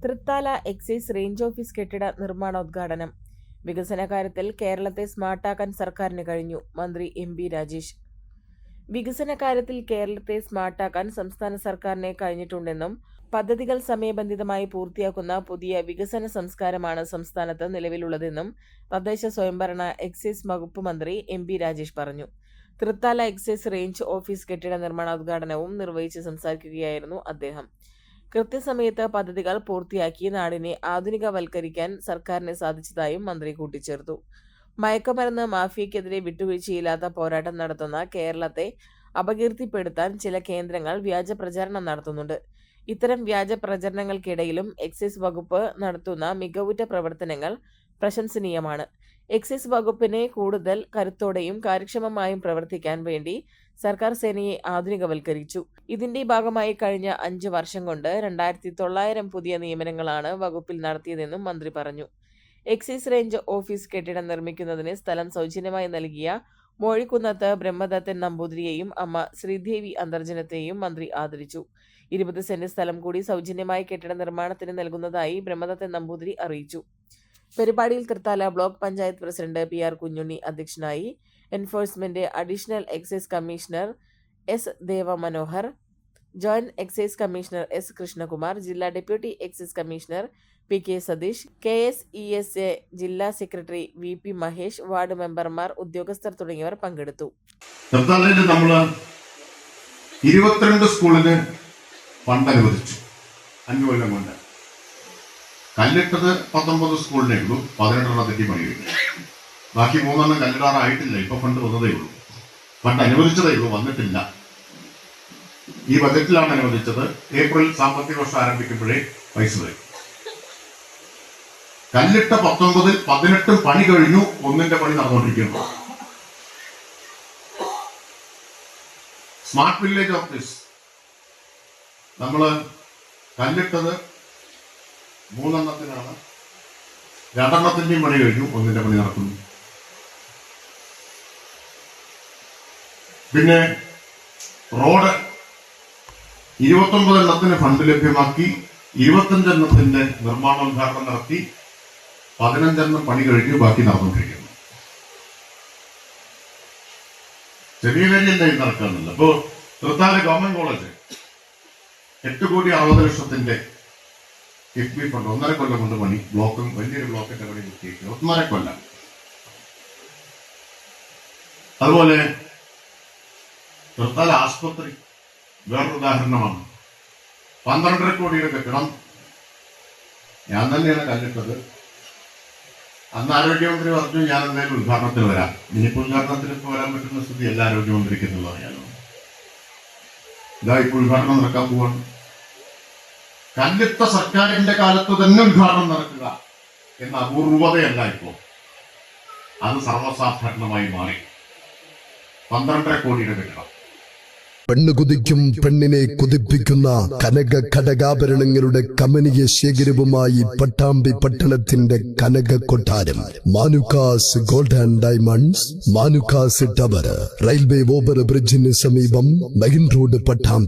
Thrithala excise range office കെട്ടിട നിർമ്മാണോദ്ഘാടനം. വികസന കാര്യത്തിൽ കേരളത്തെ സ്മാർട്ടാക്കാൻ സർക്കാരിന് കഴിഞ്ഞു. മന്ത്രി എം.ബി. രാജേഷ്. വികസന കാര്യത്തിൽ കേരളത്തെ സ്മാർട്ടാക്കാൻ സംസ്ഥാന സർക്കാരിന് കഴിഞ്ഞിട്ടുണ്ടെന്നും പദ്ധതികൾ സമയബന്ധിതമായി പൂർത്തിയാക്കുന്ന പുതിയ വികസന സംസ്കാരമാണ് സംസ്ഥാനത്ത് നിലവിലുള്ളതെന്നും തദ്ദേശ സ്വയംഭരണ എക്സൈസ് വകുപ്പ് മന്ത്രി എം.ബി. രാജേഷ് പറഞ്ഞു. തൃത്താല എക്സൈസ് റേഞ്ച് ഓഫീസ് കെട്ടിട നിർമ്മാണോദ്ഘാടനവും നിർവഹിച്ച് സംസാരിക്കുകയായിരുന്നു അദ്ദേഹം. കൃത്യസമയത്ത് പദ്ധതികൾ പൂർത്തിയാക്കി നാടിനെ ആധുനികവൽക്കരിക്കാൻ സർക്കാരിന് സാധിച്ചതായും മന്ത്രി കൂട്ടിച്ചേർത്തു. മയക്കുമരുന്ന് മാഫിയയ്ക്കെതിരെ വിട്ടുവീഴ്ചയില്ലാത്ത പോരാട്ടം നടത്തുന്ന കേരളത്തെ അപകീർത്തിപ്പെടുത്താൻ ചില കേന്ദ്രങ്ങൾ വ്യാജ പ്രചാരണം നടത്തുന്നുണ്ട്. ഇത്തരം വ്യാജ പ്രചരണങ്ങൾക്കിടയിലും എക്സൈസ് വകുപ്പ് നടത്തുന്ന മികവുറ്റ പ്രവർത്തനങ്ങൾ പ്രശംസനീയമാണ്. എക്സൈസ് വകുപ്പിനെ കൂടുതൽ കരുത്തോടെയും കാര്യക്ഷമമായും പ്രവർത്തിക്കാൻ വേണ്ടി സർക്കാർ സേനയെ ആധുനികവൽക്കരിച്ചു. ഇതിന്റെ ഭാഗമായി കഴിഞ്ഞ 5 വർഷം കൊണ്ട് 2900 പുതിയ നിയമനങ്ങളാണ് വകുപ്പിൽ നടത്തിയതെന്നും മന്ത്രി പറഞ്ഞു. എക്സൈസ് റേഞ്ച് ഓഫീസ് കെട്ടിടം നിർമ്മിക്കുന്നതിന് സ്ഥലം സൗജന്യമായി നൽകിയ മോഴിക്കുന്നത്ത് ബ്രഹ്മദത്തൻ നമ്പൂതിരിയെയും അമ്മ ശ്രീദേവി അന്തർജനത്തെയും മന്ത്രി ആദരിച്ചു. 20 സെന്റ് സ്ഥലം കൂടി സൗജന്യമായി കെട്ടിട നിർമ്മാണത്തിന് നൽകുന്നതായി ബ്രഹ്മദത്തൻ നമ്പൂതിരി അറിയിച്ചു. പരിപാടിയിൽ Thrithala block panchayat president PR Kunhunni അധ്യക്ഷനായി. Enforcement additional excise commissioner S. Devamanohar, joint excise commissioner S. Krishnakumar, ജില്ലാ deputy excise commissioner PK Satheesh, KSESA ജില്ലാ സെക്രട്ടറി VP മഹേഷ്, വാർഡ് മെമ്പർമാർ, ഉദ്യോഗസ്ഥർ തുടങ്ങിയവർ പങ്കെടുത്തു. തൃത്താലയിൽ നമ്മൾ 22 സ്കൂളിന് ഫണ്ട് അനുവദിച്ചു. 5 കൊല്ലം കൊണ്ട് കല്ലിട്ടത് 19 സ്കൂളിനേ ഉള്ളൂ. 18 തെറ്റി പണി കഴിഞ്ഞു. ബാക്കി 3 കല്ലിടാറായിട്ടില്ല. ഇപ്പൊ ഫണ്ട് വന്നതേ ഉള്ളൂ. ഫണ്ട് അനുവദിച്ചതേ ഉള്ളൂ, വന്നിട്ടില്ല. ഈ ബജറ്റിലാണ് അനുവദിച്ചത്. ഏപ്രിൽ സാമ്പത്തിക വർഷം ആരംഭിക്കുമ്പോഴേ പൈസ വരും. കല്ലിട്ട 19-ൽ 18 പണി കഴിഞ്ഞു. 1ന്റെ പണി നടന്നുകൊണ്ടിരിക്കുന്നു. സ്മാർട്ട് വില്ലേജ് ഓഫീസ് നമ്മള് കല്ലിട്ടത് 3 2 പണി കഴിഞ്ഞു. 1ന്റെ പണി നടക്കുന്നു. പിന്നെ റോഡ് 29 ഫണ്ട് ലഭ്യമാക്കി. 25 നിർമ്മാണോദ്ഘാടനം നടത്തി. 15 പണി കഴിഞ്ഞു. ബാക്കി നടന്നുകൊണ്ടിരിക്കുന്നു. ചെറിയ കാര്യമല്ല ഇത് നടക്കാറില്ല. അപ്പോ Thrithala government college 8,60,00,000 KIIFB fund 1.5 കൊല്ലം കൊണ്ട് പണി. ബ്ലോക്കും വലിയൊരു ബ്ലോക്കിന്റെ പണി പൂർത്തിയാക്കി. 1.5 കൊല്ലം. അതുപോലെ തൃത്താല ആസ്പത്രി വേറൊരു ഉദാഹരണമാണ്. 12.5 കോടിയുടെ കെട്ടിടം ഞാൻ തന്നെയാണ് കല്ലിട്ടത്. അന്ന് ആരോഗ്യമന്ത്രി പറഞ്ഞു ഞാൻ എന്തായാലും ഉദ്ഘാടനത്തിന് വരാം. ഇനിയിപ്പോൾ ഉദ്ഘാടനത്തിന് ഇപ്പോൾ വരാൻ പറ്റുന്ന സ്ഥിതി എല്ലാ ആരോഗ്യമന്ത്രിക്ക് എന്നുള്ളത് അറിയാലോ. ഇതാ ഇപ്പോൾ ഉദ്ഘാടനം നടക്കാൻ പോവാണ്. കല്ലിട്ട സർക്കാരിന്റെ കാലത്ത് തന്നെ ഉദ്ഘാടനം നടക്കുക എന്ന അപൂർവതയല്ല ഇപ്പോൾ. അത് സർവ്വസാധാരണമായി മാറി. 12.5 കോടിയുടെ കെട്ടിടം. പെണ്ണ് കുതിക്കും പെണ്ണിനെ കുതിപ്പിക്കുന്ന കനക ഘടകാഭരണങ്ങളുടെ കമനീയ ശേഖരവുമായി പട്ടാമ്പി പട്ടണത്തിന്റെ കനക കൊട്ടാരം Manukkas gold and diamonds, Manukkas tower, railway over ബ്രിഡ്ജിന് സമീപം മെയിൻ റോഡ്, പട്ടാമ്പി.